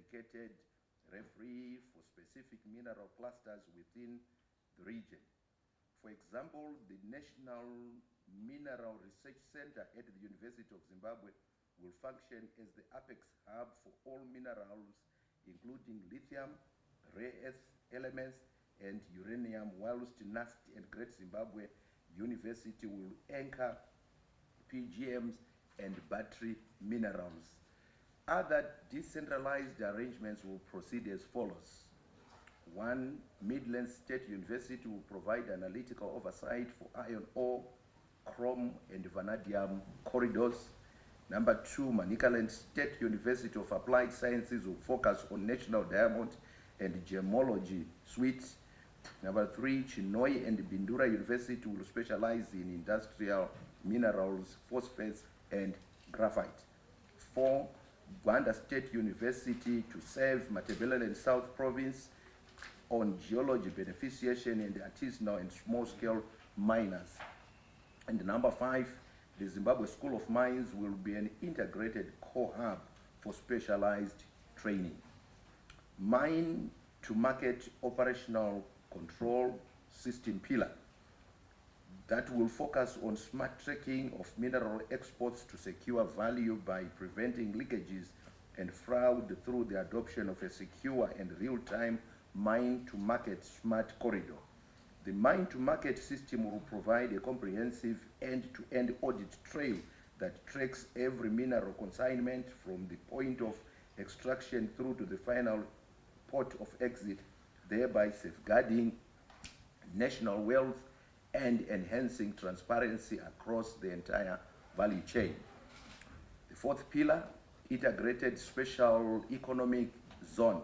dedicated referee for specific mineral clusters within the region. For example, the National Mineral Research Center at the University of Zimbabwe will function as the apex hub for all minerals, including lithium, rare earth elements, and uranium, whilst NAST and Great Zimbabwe University will anchor PGMs and battery minerals. Other decentralized arrangements will proceed as follows. 1. Midlands State University will provide analytical oversight for iron ore, chrome, and vanadium corridors. Number 2, Manicaland State University of Applied Sciences will focus on national diamond and gemology suites. Number 3, Chinhoyi and Bindura University will specialize in industrial minerals, phosphates, and graphite. 4, Gwanda State University to serve Matabeleland South Province on geology beneficiation and artisanal and small-scale miners. And number 5, the Zimbabwe School of Mines will be an integrated core hub for specialized training. Mine to market operational control system pillar that will focus on smart tracking of mineral exports to secure value by preventing leakages and fraud through the adoption of a secure and real-time mine-to-market smart corridor. The mine-to-market system will provide a comprehensive end-to-end audit trail that tracks every mineral consignment from the point of extraction through to the final port of exit, thereby safeguarding national wealth and enhancing transparency across the entire value chain. The 4th pillar, integrated special economic zone,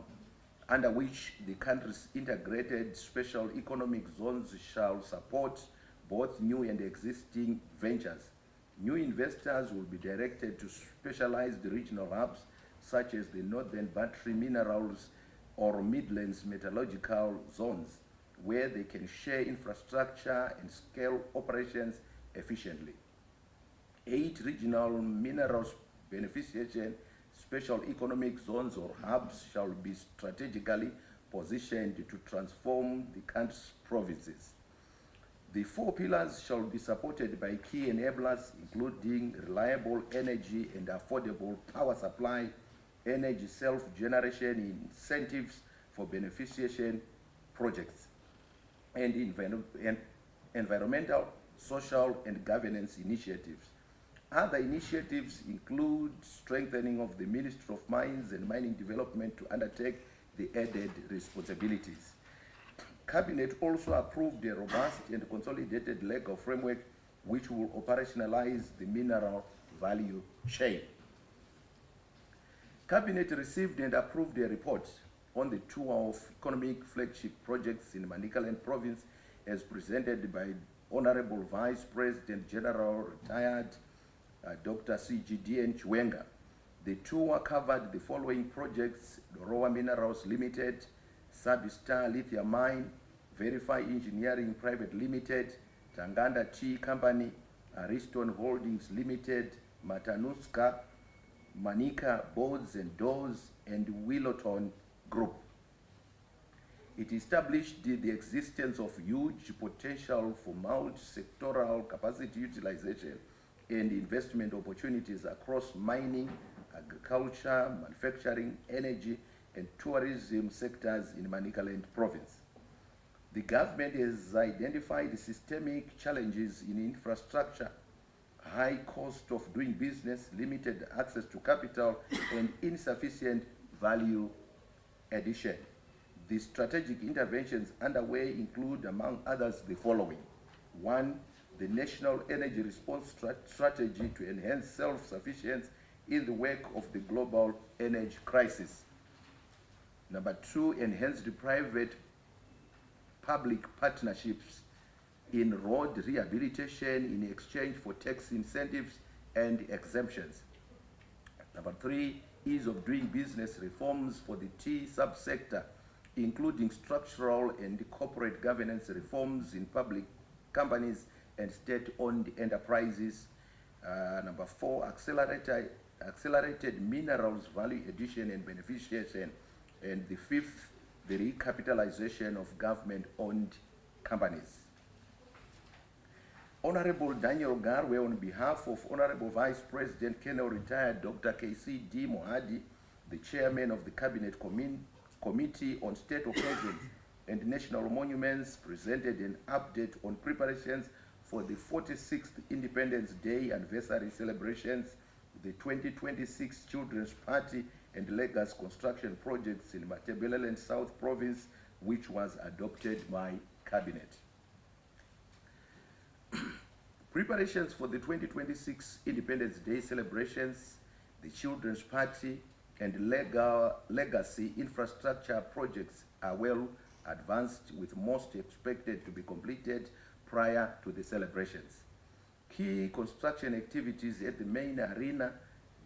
under which the country's integrated special economic zones shall support both new and existing ventures. New investors will be directed to specialized regional hubs such as the Northern Battery Minerals or Midlands Metallurgical Zones, where they can share infrastructure and scale operations efficiently. 8 regional minerals beneficiation special economic zones or hubs shall be strategically positioned to transform the country's provinces. The 4 pillars shall be supported by key enablers, including reliable energy and affordable power supply, energy self-generation incentives for beneficiation projects, and environmental, social, and governance initiatives. Other initiatives include strengthening of the Ministry of Mines and Mining Development to undertake the added responsibilities. Cabinet also approved a robust and consolidated legal framework which will operationalize the mineral value chain. Cabinet received and approved a report on the tour of economic flagship projects in Manicaland Province as presented by Honorable Vice President General Retired Dr. CGDN Chiwenga. The tour covered the following projects: Roa Minerals Limited, Sabistar Lithium Mine, Verify Engineering Private Limited, Tanganda Tea Company, Ariston Holdings Limited, Matanuska, Manica Boards and Doors, and Willoton Group. It established the existence of huge potential for multi-sectoral capacity utilization and investment opportunities across mining, agriculture, manufacturing, energy, and tourism sectors in Manicaland Province. The government has identified systemic challenges in infrastructure, high cost of doing business, limited access to capital, and insufficient value addition. The strategic interventions underway include, among others, the following. 1. The National Energy Response Strategy to enhance self-sufficiency in the wake of the global energy crisis. Number 2, enhance the private-public partnerships in road rehabilitation in exchange for tax incentives and exemptions. Number 3, ease of doing business reforms for the tea subsector, including structural and corporate governance reforms in public companies and state-owned enterprises. Number 4, accelerated minerals value addition and beneficiation, and the fifth, the recapitalization of government-owned companies. Honorable Daniel Garwe, on behalf of Honorable Vice President Colonel Retired Dr. KCD Mohadi, the Chairman of the Cabinet Committee on State Occasions and National Monuments, presented an update on preparations for the 46th Independence Day anniversary celebrations, the 2026 Children's Party and Legacy construction projects in Matabeleland South Province, which was adopted by Cabinet. Preparations for the 2026 Independence Day celebrations, the Children's Party, and legacy infrastructure projects are well advanced, with most expected to be completed prior to the celebrations. Key construction activities at the main arena,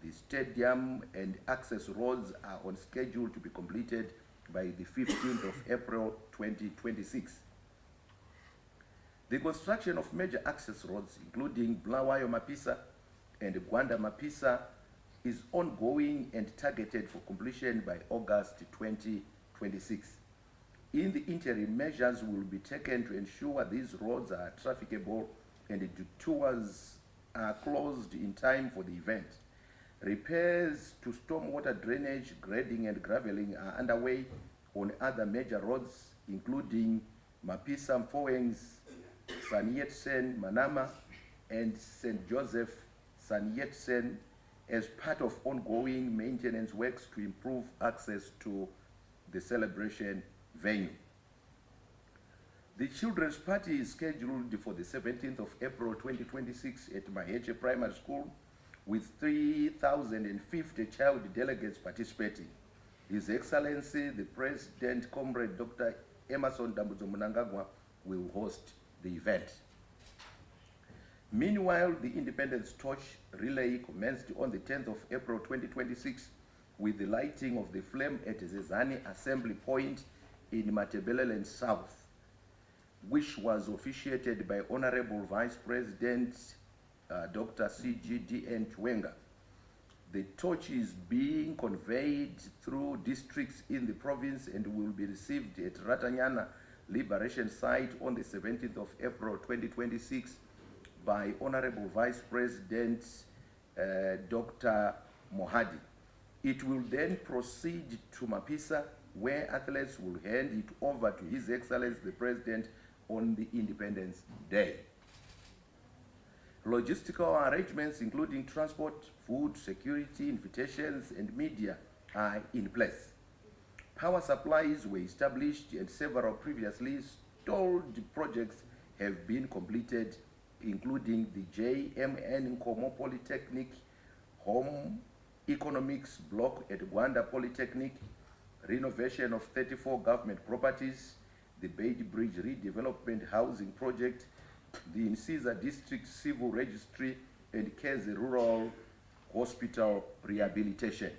the stadium, and access roads are on schedule to be completed by the 15th of April 2026. The construction of major access roads, including Bulawayo Mapisa and Gwanda Mapisa, is ongoing and targeted for completion by August 2026. In the interim, measures will be taken to ensure these roads are trafficable and the tours are closed in time for the event. Repairs to stormwater drainage, grading and graveling are underway on other major roads, including Mapisa Mfowengs, Sanyetsen Manama, and St. Joseph Sanyetsen, as part of ongoing maintenance works to improve access to the celebration venue. The Children's Party is scheduled for the 17th of April 2026 at Maheche Primary School, with 3,050 child delegates participating. His Excellency, the President, Comrade Dr. Emerson Dambudzo Mnangagwa, will host the event. Meanwhile, the Independence Torch Relay commenced on the 10th of April 2026 with the lighting of the flame at Zezani Assembly Point in Matabeleland South, which was officiated by Honorable Vice President Dr. CGDN Chwenga. The torch is being conveyed through districts in the province and will be received at Ratanyana Liberation Site on the 17th of April 2026 by Honorable Vice President Dr. Mohadi. It will then proceed to Mapisa, where athletes will hand it over to His Excellency the President on the Independence Day. Logistical arrangements, including transport, food, security, invitations, and media, are in place. Power supplies were established and several previously stalled projects have been completed, including the JMN Nkomo Polytechnic, Home Economics Block at Gwanda Polytechnic, renovation of 34 government properties, the Beatty Bridge Redevelopment Housing Project, the Insiza District Civil Registry, and Keze Rural Hospital Rehabilitation.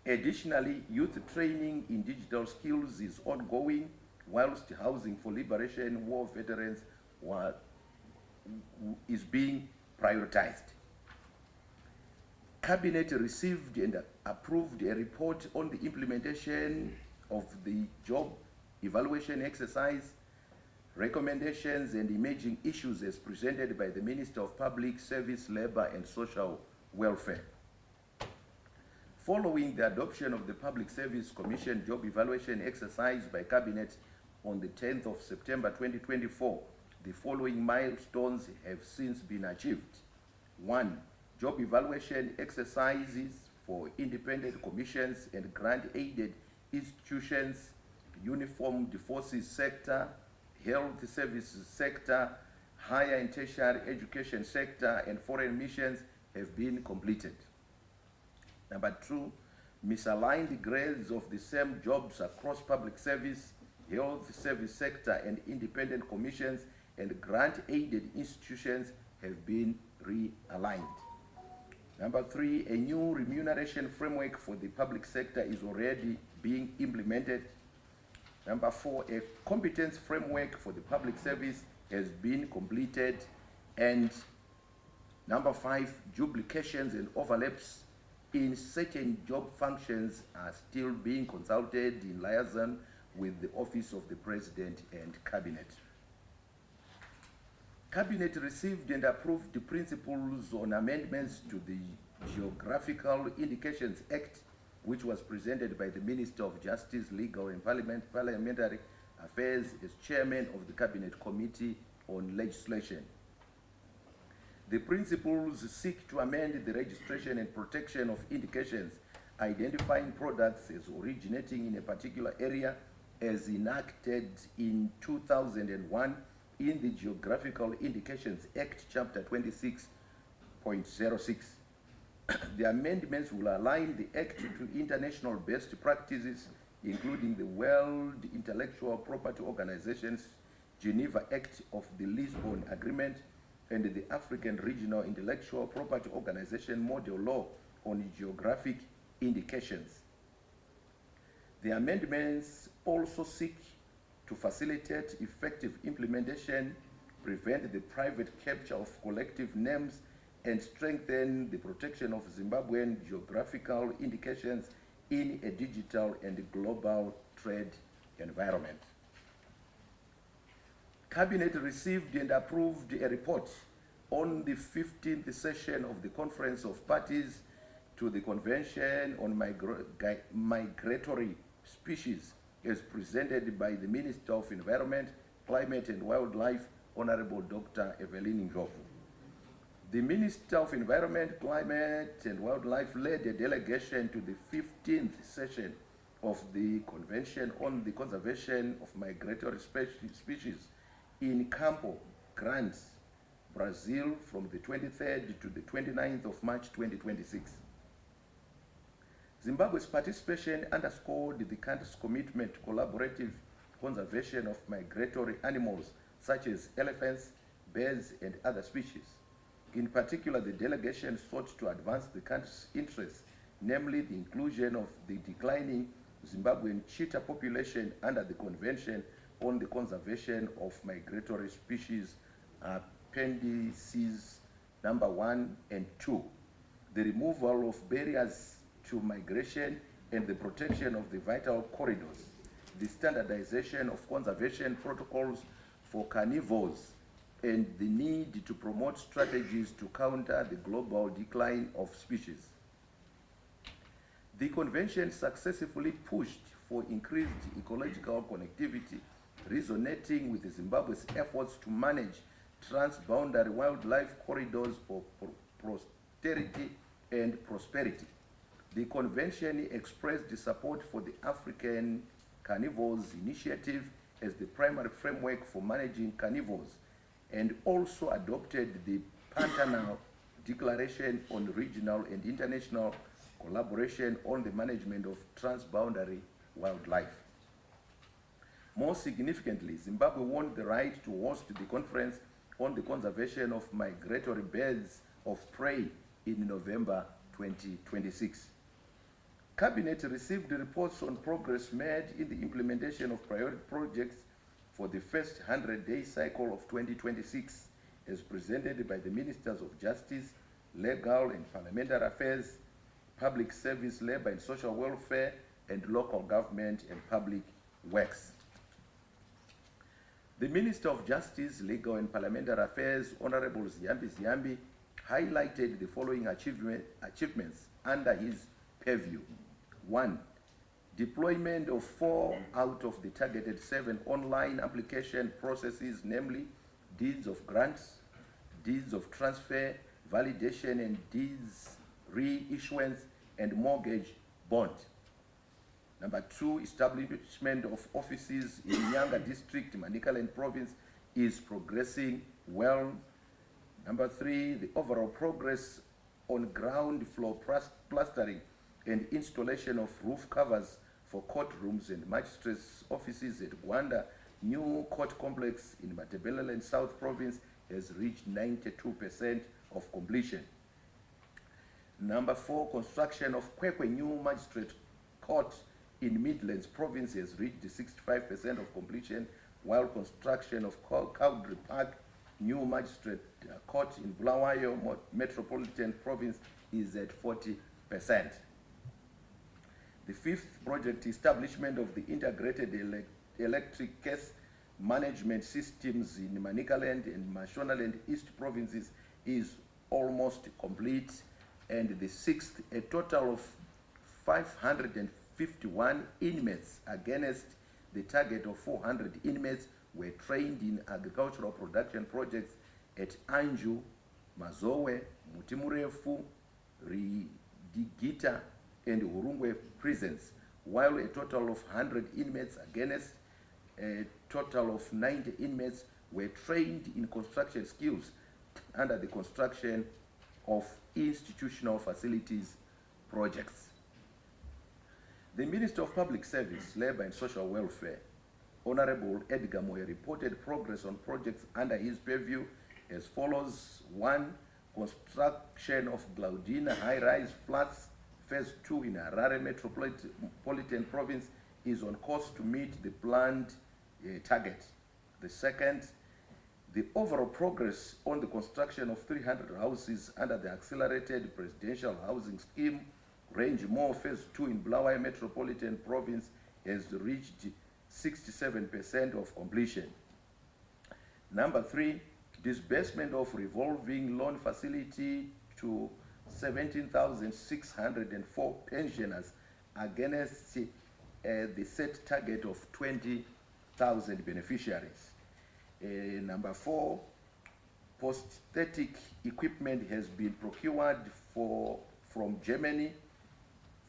Additionally, youth training in digital skills is ongoing, whilst housing for Liberation War veterans is being prioritized. Cabinet received and approved a report on the implementation of the job evaluation exercise, recommendations and emerging issues as presented by the Minister of Public Service, Labor and Social Welfare. Following the adoption of the Public Service Commission job evaluation exercise by Cabinet on the 10th of September 2024, the following milestones have since been achieved. 1. Job evaluation exercises for independent commissions and grant-aided institutions, uniformed forces sector, health services sector, higher and tertiary education sector, and foreign missions have been completed. Number 2, misaligned grades of the same jobs across public service, health service sector, and independent commissions and grant-aided institutions have been realigned. Number 3, a new remuneration framework for the public sector is already being implemented. Number 4, a competence framework for the public service has been completed. And Number 5, duplications and overlaps in certain job functions are still being consulted in liaison with the Office of the President and Cabinet. Cabinet received and approved the principles on amendments to the Geographical Indications Act, which was presented by the Minister of Justice, Legal and Parliamentary Affairs as Chairman of the Cabinet Committee on Legislation. The principles seek to amend the registration and protection of indications identifying products as originating in a particular area as enacted in 2001 in the Geographical Indications Act, Chapter 26.06. The amendments will align the Act to international best practices, including the World Intellectual Property Organization's Geneva Act of the Lisbon Agreement and the African Regional Intellectual Property Organization Model Law on Geographic Indications. The amendments also seek to facilitate effective implementation, prevent the private capture of collective names, and strengthen the protection of Zimbabwean geographical indications in a digital and global trade environment. Cabinet received and approved a report on the 15th session of the Conference of Parties to the Convention on Migratory Species, as presented by the Minister of Environment, Climate and Wildlife, Honorable Dr. Evelyn Ndlovu. The Minister of Environment, Climate and Wildlife led a delegation to the 15th session of the Convention on the Conservation of Migratory Species in Campo Grande, Brazil, from the 23rd to the 29th of March 2026. Zimbabwe's participation underscored the country's commitment to collaborative conservation of migratory animals such as elephants, bears, and other species. In particular, the delegation sought to advance the country's interests, namely the inclusion of the declining Zimbabwean cheetah population under the Convention on the Conservation of Migratory Species, Appendices number 1 and 2, the removal of barriers to migration and the protection of the vital corridors, the standardization of conservation protocols for carnivores, and the need to promote strategies to counter the global decline of species. The convention successfully pushed for increased ecological connectivity, resonating with Zimbabwe's efforts to manage transboundary wildlife corridors for posterity and prosperity. The convention expressed support for the African Carnivores Initiative as the primary framework for managing carnivores, and also adopted the Pantanal Declaration on Regional and International Collaboration on the Management of Transboundary Wildlife. More significantly, Zimbabwe won the right to host the Conference on the Conservation of Migratory Birds of Prey in November 2026. Cabinet received reports on progress made in the implementation of priority projects for the first 100-day cycle of 2026, as presented by the Ministers of Justice, Legal and Parliamentary Affairs, Public Service, Labor and Social Welfare, and Local Government and Public Works. The Minister of Justice, Legal and Parliamentary Affairs, Honorable Ziyambi, highlighted the following achievements under his purview. 1. Deployment of 4 out of the targeted 7 online application processes, namely deeds of grants, deeds of transfer, validation and deeds reissuance, and mortgage bond. Number 2, establishment of offices in Nyanga District, Manicaland Province is progressing well. Number 3, the overall progress on ground floor plastering and installation of roof covers for courtrooms and magistrates' offices at Gwanda New Court Complex in Matabeleland South Province has reached 92% of completion. Number 4, construction of Kwekwe New Magistrate Court in Midlands Province has reached 65% of completion, while construction of Cowdrey Park new magistrate court in Bulawayo Metropolitan Province is at 40%. The fifth project, establishment of the integrated electric case management systems in Manicaland and Mashonaland East provinces, is almost complete. And the sixth, a total of 551 inmates against the target of 400 inmates were trained in agricultural production projects at Anju, Mazowe, Mutimurefu, Ridigita, and Hurungwe prisons, while a total of 100 inmates against a total of 90 inmates were trained in construction skills under the construction of institutional facilities projects. The Minister of Public Service, Labour and Social Welfare, Honorable Edgar Moye, reported progress on projects under his purview as follows. 1. Construction of Glaudina high-rise flats Phase 2 in Harare Metropolitan Province is on course to meet the planned target. The second, the overall progress on the construction of 300 houses under the Accelerated Presidential Housing Scheme, Range More Phase 2 in Bulawayo Metropolitan Province, has reached 67% of completion. Number 3, disbursement of revolving loan facility to 17,604 pensioners against the set target of 20,000 beneficiaries. Number 4, prosthetic equipment has been procured from Germany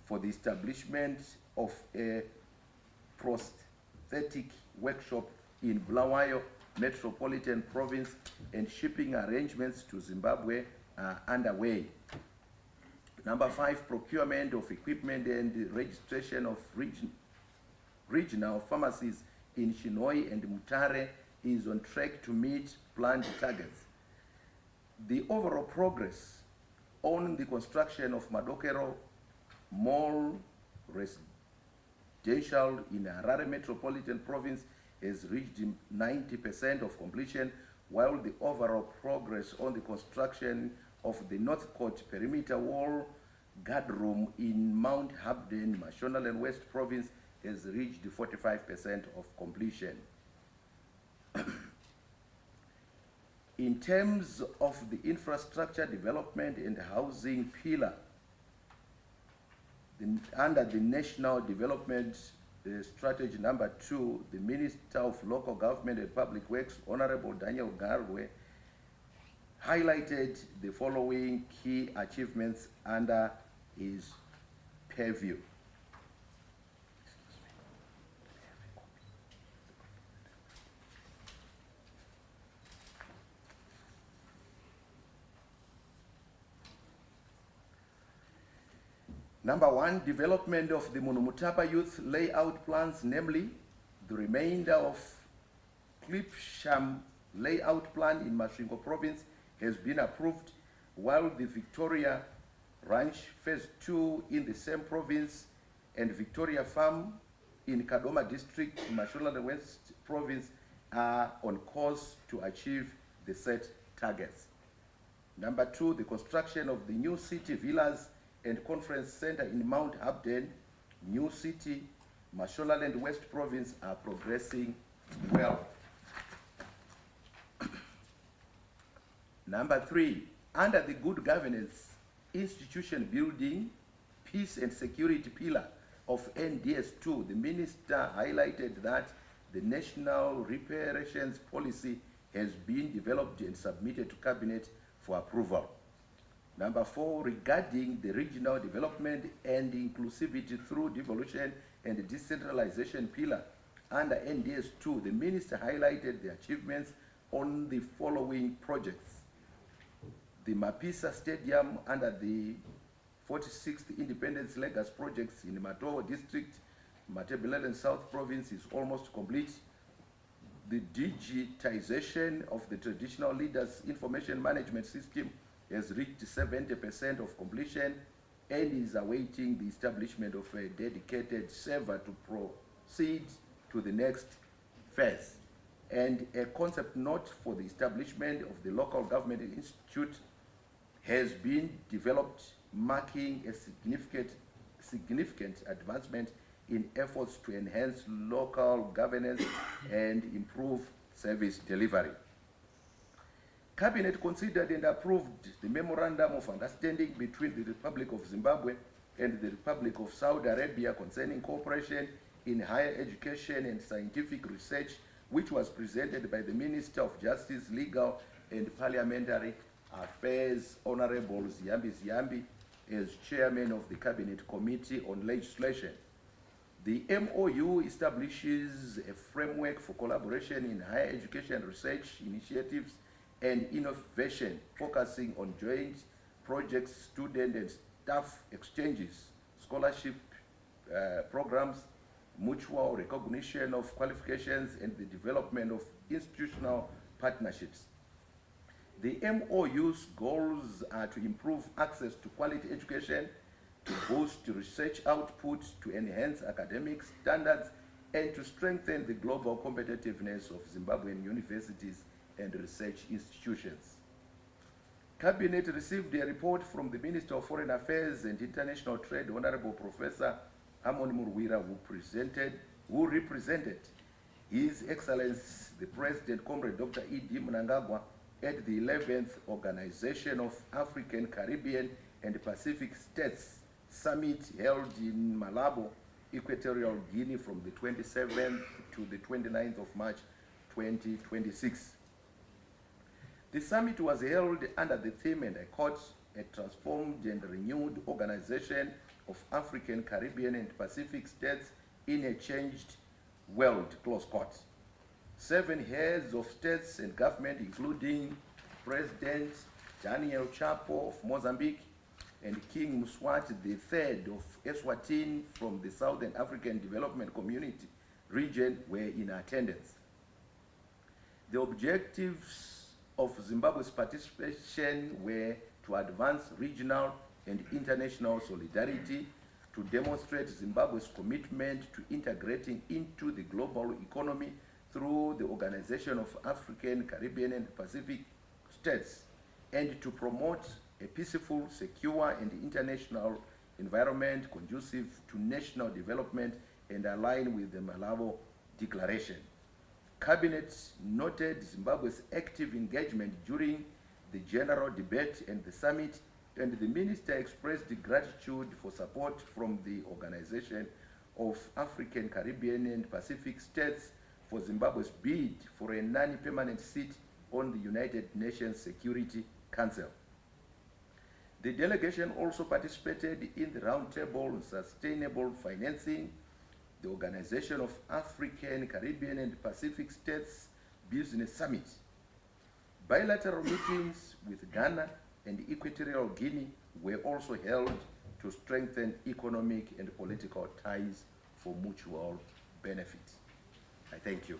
for the establishment of a prosthetic workshop in Bulawayo Metropolitan Province, and shipping arrangements to Zimbabwe are underway. Number 5, procurement of equipment and registration of regional pharmacies in Shinoi and Mutare is on track to meet planned targets. The overall progress on the construction of Madokero Mall Residential in Harare Metropolitan Province has reached 90% of completion, while the overall progress on the construction of the North Court Perimeter Wall Guard Room in Mount Habden, Mashonaland West Province, has reached 45% of completion. In terms of the infrastructure development and housing pillar, under the National Development Strategy number 2, the Minister of Local Government and Public Works, Honorable Daniel Garwe, highlighted the following key achievements under his purview. Number 1, development of the Munumutapa Youth Layout Plans, namely the remainder of Klipsham Layout Plan in Masvingo Province has been approved, while the Victoria Ranch Phase 2 in the same province and Victoria Farm in Kadoma District, Mashonaland West Province, are on course to achieve the set targets. Number 2, the construction of the new city villas and conference center in Mount Habden, New City, Mashonaland West Province are progressing well. Number 3, under the good governance institution building, peace and security pillar of NDS2, the minister highlighted that the national reparations policy has been developed and submitted to cabinet for approval. Number 4, regarding the regional development and inclusivity through devolution and decentralization pillar under NDS2, the minister highlighted the achievements on the following projects. The Mapisa Stadium under the 46th Independence Legacy Projects in Matowo District, Matabeleland South Province is almost complete. The digitization of the traditional leaders information management system has reached 70% of completion and is awaiting the establishment of a dedicated server to proceed to the next phase. and a concept note for the establishment of the Local Government Institute has been developed, marking a significant advancement in efforts to enhance local governance and improve service delivery. Cabinet considered and approved the Memorandum of Understanding between the Republic of Zimbabwe and the Republic of Saudi Arabia concerning cooperation in higher education and scientific research, which was presented by the Minister of Justice, Legal and Parliamentary Affairs, Honorable Ziyambi Ziyambi, as Chairman of the Cabinet Committee on Legislation. The MOU establishes a framework for collaboration in higher education research initiatives and innovation, focusing on joint projects, student and staff exchanges, scholarship programs, mutual recognition of qualifications, and the development of institutional partnerships. The MOU's goals are to improve access to quality education, to boost research output, to enhance academic standards, and to strengthen the global competitiveness of Zimbabwean universities and research institutions. Cabinet received a report from the Minister of Foreign Affairs and International Trade, Honorable Professor Amon Murwira, who represented His Excellency the President, Comrade Dr. E.D. Mnangagwa, at the 11th Organization of African, Caribbean, and Pacific States Summit held in Malabo, Equatorial Guinea from the 27th to the 29th of March 2026. The summit was held under the theme, and I quote, "A transformed and renewed organization of African, Caribbean, and Pacific states in a changed world," close quote. 7 heads of states and government, including President Daniel Chapo of Mozambique and King Mswati III of Eswatini from the Southern African Development Community region, were in attendance. The objectives of Zimbabwe's participation were to advance regional and international solidarity, to demonstrate Zimbabwe's commitment to integrating into the global economy through the Organization of African, Caribbean, and Pacific States, and to promote a peaceful, secure, and international environment conducive to national development and align with the Malabo Declaration. Cabinet noted Zimbabwe's active engagement during the general debate and the summit, and the minister expressed gratitude for support from the Organization of African, Caribbean, and Pacific States for Zimbabwe's bid for a non-permanent seat on the United Nations Security Council. The delegation also participated in the Roundtable on Sustainable Financing, the Organization of African, Caribbean, and Pacific States Business Summit. Bilateral meetings with Ghana and Equatorial Guinea were also held to strengthen economic and political ties for mutual benefit. I thank you.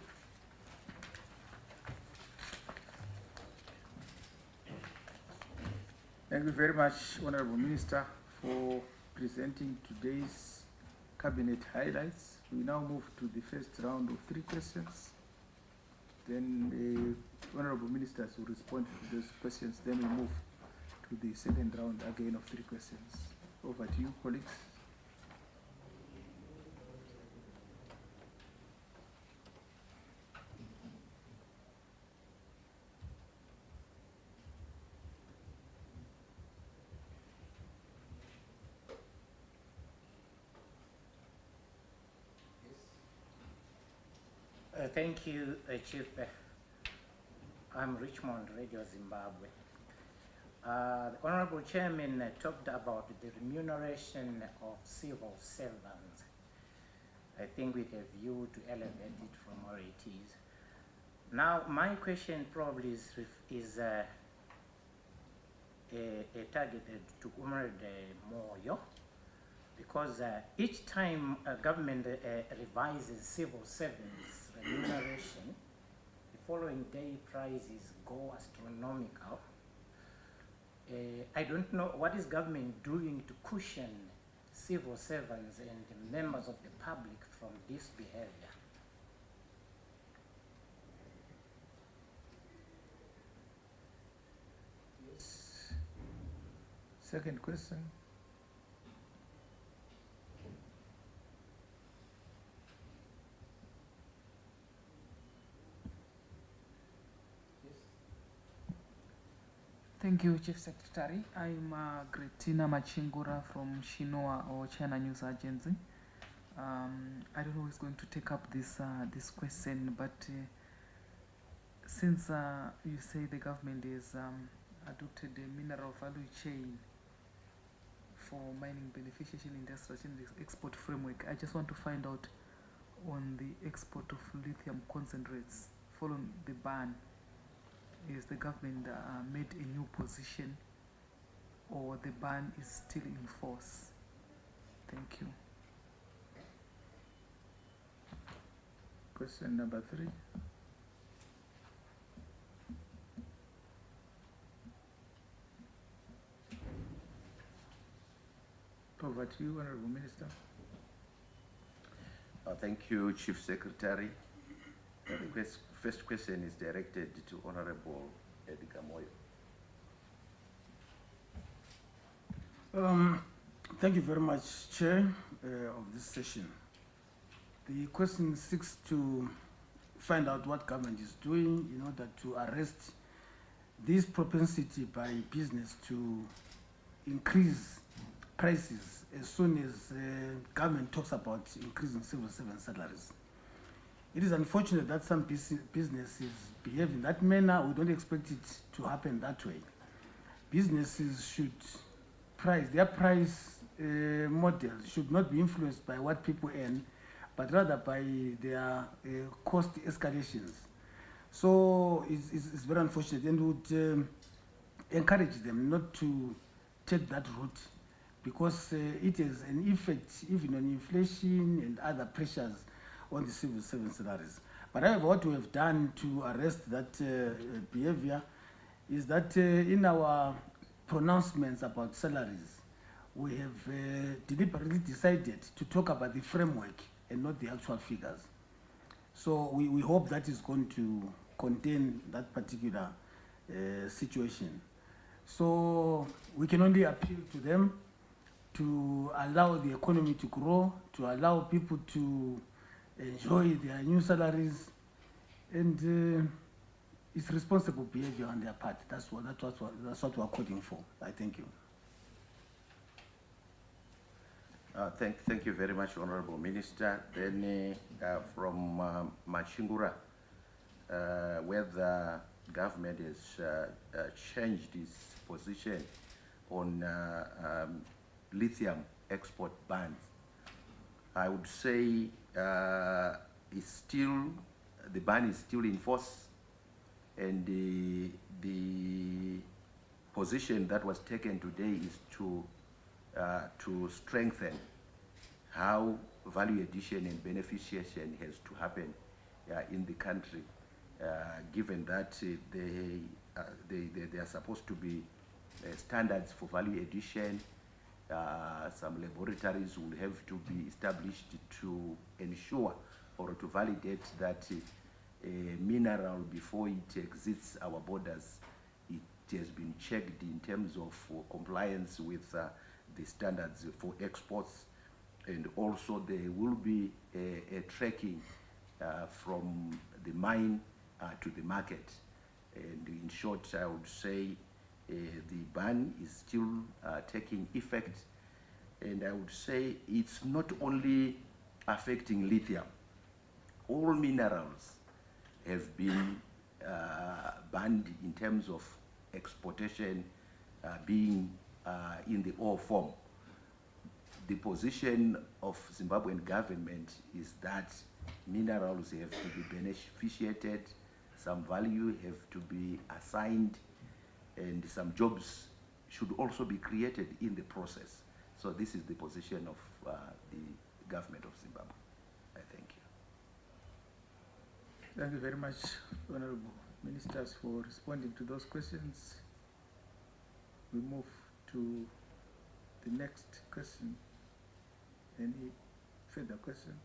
Thank you very much, Honorable Minister, for presenting today's Cabinet highlights. We now move to the first round of 3 questions. Then the Honorable Ministers will respond to those questions. Then we move to the second round again of 3 questions. Over to you, colleagues. Thank you, Chief. I'm Richmond, Radio Zimbabwe. The Honorable Chairman talked about the remuneration of civil servants. I think with a view to elevate it from where it is. Now, my question probably is targeted to Comrade Moyo, because each time a government revises civil servants' remuneration, the following day prices go astronomical. I don't know what is government doing to cushion civil servants and members of the public from this behavior. Second question. Thank you, Chief Secretary. I'm Gretina Machingura from Shinua or China News Agency. I don't know who's going to take up this this question, but since you say the government has adopted the mineral value chain for mining beneficiation industries in the export framework, I just want to find out on the export of lithium concentrates following the ban. Is the government made a new position, or the ban is still in force? Thank you. Question number 3. Over to you, Honorable Minister. Thank you, Chief Secretary. The first question is directed to Honorable Edgar Moyo. Thank you very much, Chair of this session. The question seeks to find out what government is doing in order to arrest this propensity by business to increase prices as soon as government talks about increasing civil servant salaries. It is unfortunate that some businesses behave in that manner. We don't expect it to happen that way. Businesses should their price model should not be influenced by what people earn, but rather by their cost escalations. So it's very unfortunate, and would encourage them not to take that route, because it has an effect even on inflation and other pressures on the civil servant salaries. But however, what we have done to arrest that behavior is that in our pronouncements about salaries, we have deliberately decided to talk about the framework and not the actual figures. So we hope that is going to contain that particular situation. So we can only appeal to them to allow the economy to grow, to allow people to enjoy their new salaries, and it's responsible behavior on their part. That's what we're calling for. I thank you. Thank you very much, Honorable Minister. Then from Machingura, whether government has changed its position on lithium export bans, I would say the ban is still in force, and the position that was taken today is to strengthen how value addition and beneficiation has to happen in the country, given that they are supposed to be standards for value addition. Some laboratories will have to be established to ensure or to validate that a mineral, before it exits our borders, it has been checked in terms of compliance with the standards for exports, and also there will be a tracking from the mine to the market. And in short, I would say the ban is still taking effect, and I would say it's not only affecting lithium. All minerals have been banned in terms of exportation being in the ore form. The position of Zimbabwean government is that minerals have to be beneficiated, some value have to be assigned, and some jobs should also be created in the process. So this is the position of the government of Zimbabwe. I thank you. Thank you very much, Honorable Ministers, for responding to those questions. We move to the next question. Any further questions?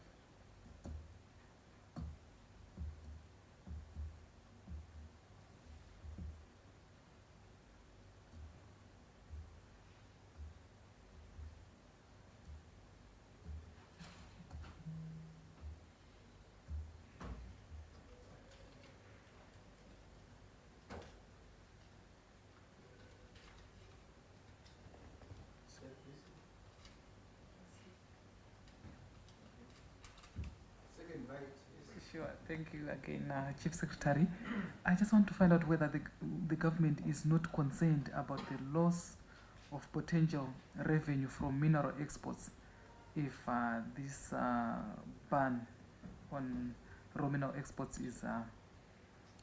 Sure, thank you again, Chief Secretary. I just want to find out whether the government is not concerned about the loss of potential revenue from mineral exports if this ban on raw mineral exports is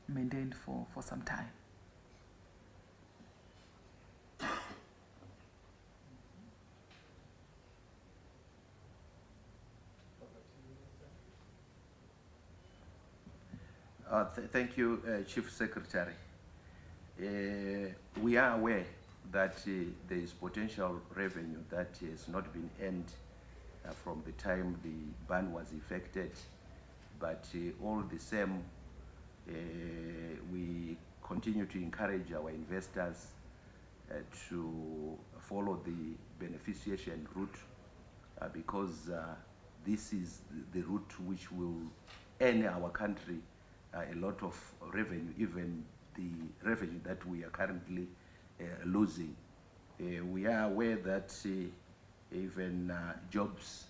maintained for some time. Thank you, Chief Secretary. We are aware that there is potential revenue that has not been earned from the time the ban was effected, but all the same, we continue to encourage our investors to follow the beneficiation route because this is the route which will earn our country a lot of revenue, even the revenue that we are currently losing. We are aware that even jobs,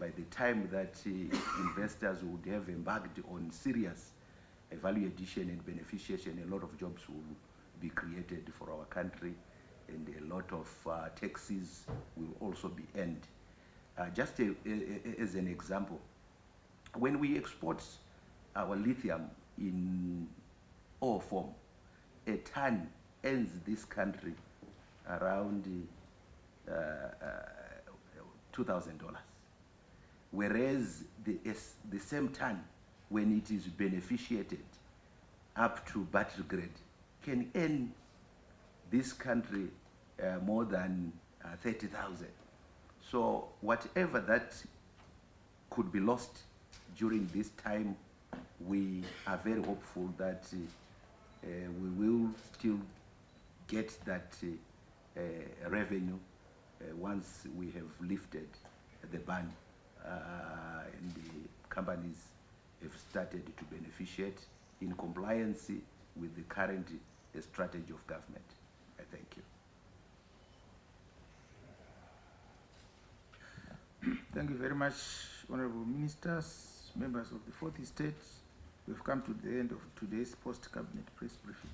by the time that investors would have embarked on serious value addition and beneficiation, a lot of jobs will be created for our country and a lot of taxes will also be earned. Just as an example, when we export our lithium in ore form, a ton earns this country around $2,000. Whereas the same ton, when it is beneficiated up to battery grade, can earn this country more than 30,000. So whatever that could be lost during this time, we are very hopeful that we will still get that revenue once we have lifted the ban and the companies have started to beneficiate in compliance with the current strategy of government. I thank you. Thank you very much, Honorable Ministers, members of the Fourth Estate. We've come to the end of today's post-cabinet press briefing.